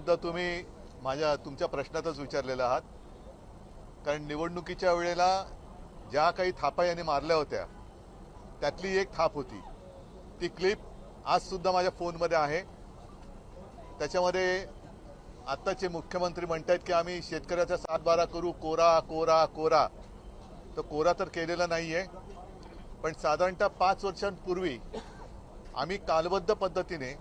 मुद्दा तुम्ही तुमच्या प्रश्नातच विचारलेला आहात. कारण निवडणुकीच्या वेळेला ज्या काही थापा यांनी मारल्या होत्या त्यातली एक थाप होती. ती क्लिप आज सुद्धा माझ्या फोनमध्ये आहे. त्याच्यामध्ये आत्ताचे मुख्यमंत्री म्हणतात की आम्ही शेतकऱ्याचा 7-12 करू, कोरा कोरा कोरा. तर कोरा तर केलेला नाहीये, पण साधारणतः 5 वर्षांपूर्वी आम्ही कालबद्ध पद्धतीने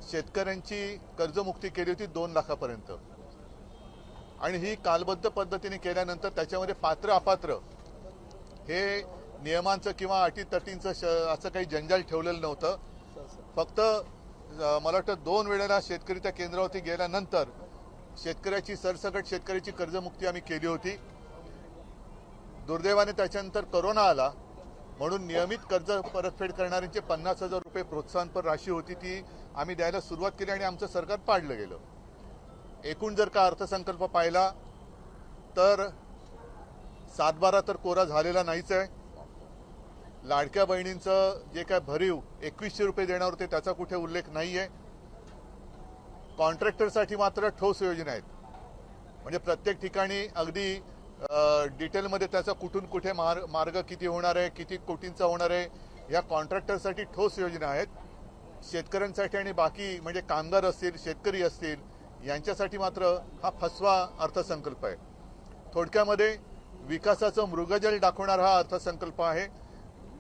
शेतकऱ्यांची कर्जमुक्ती केली होती 2 लाखापर्यंत. आणि ही कालबद्ध पद्धतीने केल्यानंतर त्याच्यामध्ये पात्र अपात्र हे नियमांचं किंवा अटीतटींचं असं काही जंजाल ठेवलेलं नव्हतं. फक्त मला वाटतं 2 वेळेला शेतकरी त्या केंद्रावरती गेल्यानंतर शेतकऱ्याची सरसकट शेतकऱ्याची कर्जमुक्ती आम्ही केली होती. दुर्दैवाने त्याच्यानंतर कोरोना आला म्हणून नियमित कर्ज परतफेड करणाऱ्यांचे 50,000 रुपये प्रोत्साहनपर राशी होती, ती आम्ही द्यायला सुरुवात केली आणि आमचं सरकार पाडलं गेलं. एकूण जर का अर्थसंकल्प पाहिला तर 7-12 तर कोरा झालेला नाहीच आहे. लाडक्या बहिणींचं जे काय भरीव 2100 रुपये देणार होते त्याचा कुठे उल्लेख नाही आहे. कॉन्ट्रॅक्टरसाठी मात्र ठोस योजना आहेत. म्हणजे प्रत्येक ठिकाणी अगदी डिटेलमध्ये त्याचा कुठून कुठे मार्ग किती होणार आहे, किती कोटींचा होणार आहे, या कॉन्ट्रॅक्टरसाठी ठोस योजना आहेत. शेतकऱ्यांसाठी आणि बाकी म्हणजे कामगार असतील, शेतकरी असतील यांच्यासाठी मात्र हा फसवा अर्थसंकल्प आहे. थोडक्यामध्ये विकासाचं मृगजल दाखवणारा हा अर्थसंकल्प आहे.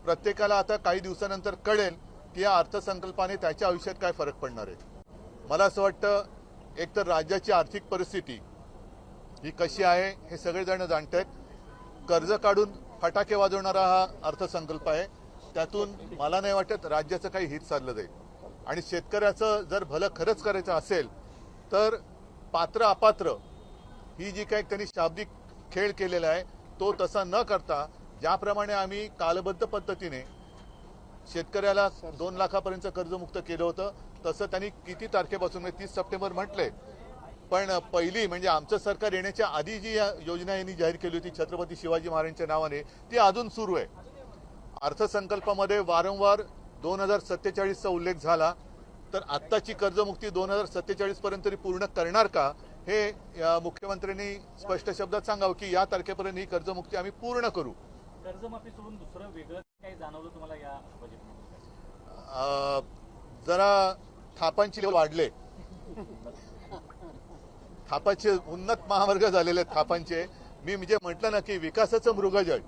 प्रत्येकाला आता काही दिवसानंतर कळेल की या अर्थसंकल्पाने त्याच्या आयुष्यात काय फरक पडणार आहे. मला असं वाटतं एकतर राज्याची आर्थिक परिस्थिती ही कशी आहे हे सगळेजण जाणतात. कर्ज काढून फटाके वाजवणारा हा अर्थसंकल्प आहे. त्यातून मला नाही वाटत राज्याचं काही हित साधलं जाईल. आणि शेतकऱ्याचं जर भलं खरंच करायचं असेल तर पात्र अपात्र ही जी काही त्यांनी शाब्दिक खेळ केलेला आहे तो तसा न करता ज्याप्रमाणे आम्ही कालबद्ध पद्धतीने शेतकऱ्याला 2 लाखापर्यंत कर्जमुक्त केलं होतं तसं त्यांनी किती तारखेपासून 30 सप्टेंबर म्हटले, पण पहिली म्हणजे आमचं सरकार येण्याच्या आधी जी योजना यांनी जाहीर केली होती छत्रपती शिवाजी महाराजांच्या नावाने ती अजून सुरू आहे. अर्थसंकल्पामध्ये वारंवार 2047चा उल्लेख झाला, तर आत्ताची कर्जमुक्ती 2047 पर्यंत तरी पूर्ण करणार का हे मुख्यमंत्र्यांनी स्पष्ट शब्दात सांगावं की या तारखेपर्यंत ही कर्जमुक्ती आम्ही पूर्ण करू. कर्जमाफी सोडून दुसरं वेगळं काही जाणवलं तुम्हाला या बजेटमध्ये? जरा थापांची वाढले, थापाचे उन्नत महामार्ग झालेले आहेत थापांचे. मी म्हणजे म्हटलं ना की विकासाचं मृगजळ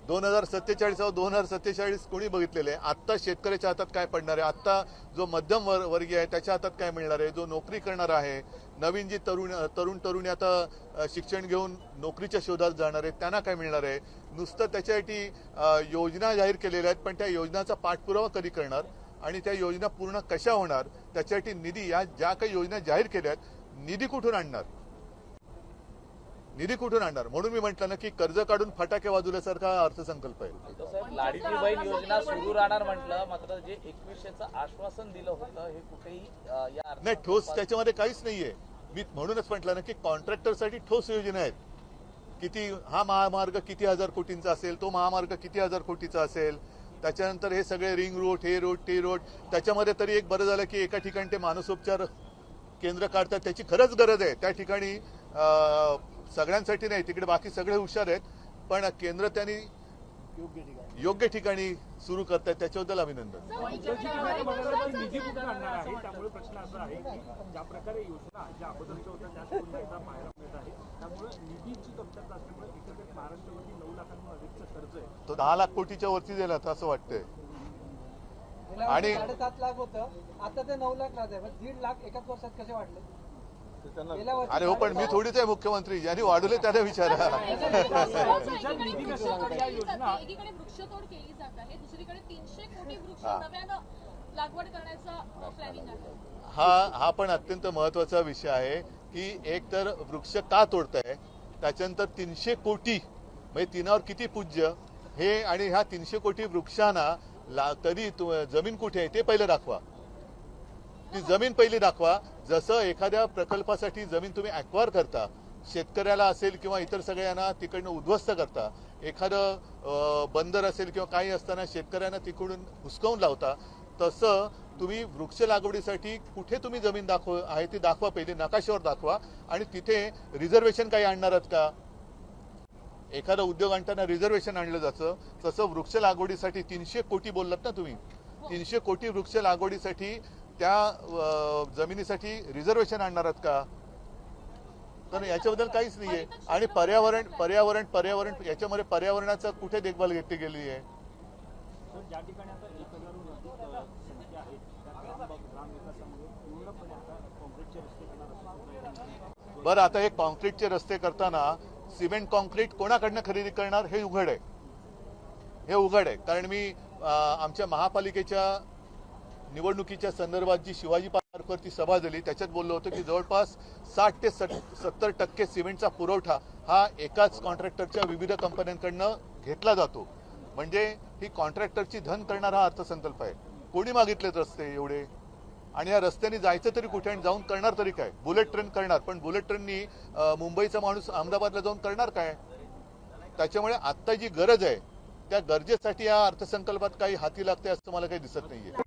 2047 कोणी बघितलेलं आहे. आत्ता शेतकऱ्याच्या हातात काय पडणार आहे, आत्ता जो मध्यम वर्गीय आहे त्याच्या हातात काय मिळणार आहे, जो नोकरी करणार आहे, नवीन जी तरुणी आता शिक्षण घेऊन नोकरीच्या शोधात जाणार आहेत त्यांना काय मिळणार आहे. नुसतं त्याच्यासाठी योजना जाहीर केलेल्या आहेत, पण त्या योजनाचा पाठपुरावा कधी करणार आणि त्या योजना पूर्ण कशा होणार, त्याच्यासाठी निधी, या ज्या काही योजना जाहीर केल्या आहेत निधी कुठून आणणार, निधी कुठून आणणार. म्हणून मी म्हटलं ना की कर्ज काढून फटाके वाजवल्यासारखा अर्थसंकल्प आहे. लाडकी बहीण योजना सुरू राहणार म्हटलं, मात्र जे 2100चं आश्वासन दिलं होतं हे कुठेही या नाही ठोस त्याच्यामध्ये काहीच नाहीये. मी म्हणूनच म्हटलं ना की कॉन्ट्रॅक्टरसाठी ठोस योजना आहेत. किती हा महामार्ग किती हजार कोटींचा असेल, तो महामार्ग किती हजार कोटीचा असेल, त्याच्यानंतर हे सगळे रिंग रोड, हे रोड, ते रोड. त्याच्यामध्ये तरी एक बरं झालं की एका ठिकाणी ते मानसोपचार केंद्र काढतात, त्याची खरंच गरज आहे. त्या ठिकाणी सगळ्यांसाठी नाही, तिकडे बाकी सगळे हुशार आहेत, पण केंद्र त्यांनी योग्य ठिकाणी सुरू करतात, त्याच्याबद्दल अभिनंदन. निधी कुठे आणणार आहे, त्यामुळे प्रश्न असा आहे की ज्या प्रकारे योजना ज्या अगोदरच्या होत्या त्या पाहायला मिळत आहे, त्यामुळे निधीची कमतरता असल्यामुळे एकंदरीत महाराष्ट्रावरती 9 लाखांहून अधिकचं कर्ज आहे. तो 10 लाख कोटीच्या वरती दिला असं वाटतंय. आणि 7.5 लाख होतं, आता ते 9 लाख आहे. 1.5 लाख एकाच वर्षात कसे वाढले? अरे हो, पण मी थोडीच आहे मुख्यमंत्री, ज्यांनी वाढवले त्याला विचारा. एकीकडे वृक्षतोड केली जात आहे, दुसरीकडे 300 कोटी वृक्ष नव्यानं लागवड करण्याचा प्लॅनिंग आहे. हा पण अत्यंत महत्वाचा विषय आहे की एक तर वृक्ष का तोडताय, त्याच्यानंतर 300 कोटी म्हणजे तिनावर किती पूज्य हे, आणि ह्या 300 कोटी वृक्षांना तरी जमीन कुठे आहे ते पहिलं दाखवा. ती जमीन पहिली दाखवा. जसं एखाद्या प्रकल्पासाठी जमीन तुम्ही ॲक्वायर करता, शेतकऱ्याला असेल किंवा इतर सगळ्यांना तिकडनं उद्ध्वस्त करता, एखादं बंदर असेल किंवा काही असताना शेतकऱ्यांना तिकडून हुसकावून लावता, तसं तुम्ही वृक्ष लागवडीसाठी कुठे तुम्ही जमीन आहे ती दाखवा, पहिले नकाशावर दाखवा, आणि तिथे रिझर्वेशन काही आणणार आहात का? एखादा उद्योग आणताना रिझर्वेशन आणलं जातं, तसं वृक्ष लागवडीसाठी 300 कोटी बोललात ना तुम्ही, 300 कोटी वृक्ष लागवडीसाठी त्या जमिनीसाठी रिझर्वेशन आणणार आहात का? तर याच्याबद्दल काहीच नाहीये. आणि पर्यावरण याच्यामध्ये पर्यावरणाचं कुठे देखभाल घेतली गेली आहे? तर ज्या ठिकाणी आता 1000हून अधिक संख्या आहे त्या ग्रामविकासामध्ये पूर्णपणे आता कॉन्क्रीटचे रस्ते करणार. बरं, आता हे कॉन्क्रीटचे रस्ते करताना सिमेंट कॉन्क्रीट कोणाकडनं खरेदी करणार हे उघड आहे. कारण मी आमच्या महापालिकेच्या निवडणुकीच्या संदर्भात जी शिवाजी पार्कवरती सभा झाली त्याच्यात बोललो होतो की जवळपास 60 ते 70% सिमेंटचा पुरवठा हा एकाच कॉन्ट्रॅक्टरच्या विविध कंपन्यांकडनं घेतला जातो. म्हणजे ही कॉन्ट्रॅक्टरची धन करणारा हा अर्थसंकल्प आहे. कोणी मागितलेत रस्ते एवढे? आणि या रस्त्याने जायचं तरी कुठे आणि जाऊन करणार तरी काय? बुलेट ट्रेन करणार, पण बुलेट ट्रेननी मुंबईचा माणूस अहमदाबादला जाऊन करणार काय? त्याच्यामुळे आत्ता जी गरज आहे त्या गरजेसाठी या अर्थसंकल्पात काही हाती लागते असं मला काही दिसत नाहीये.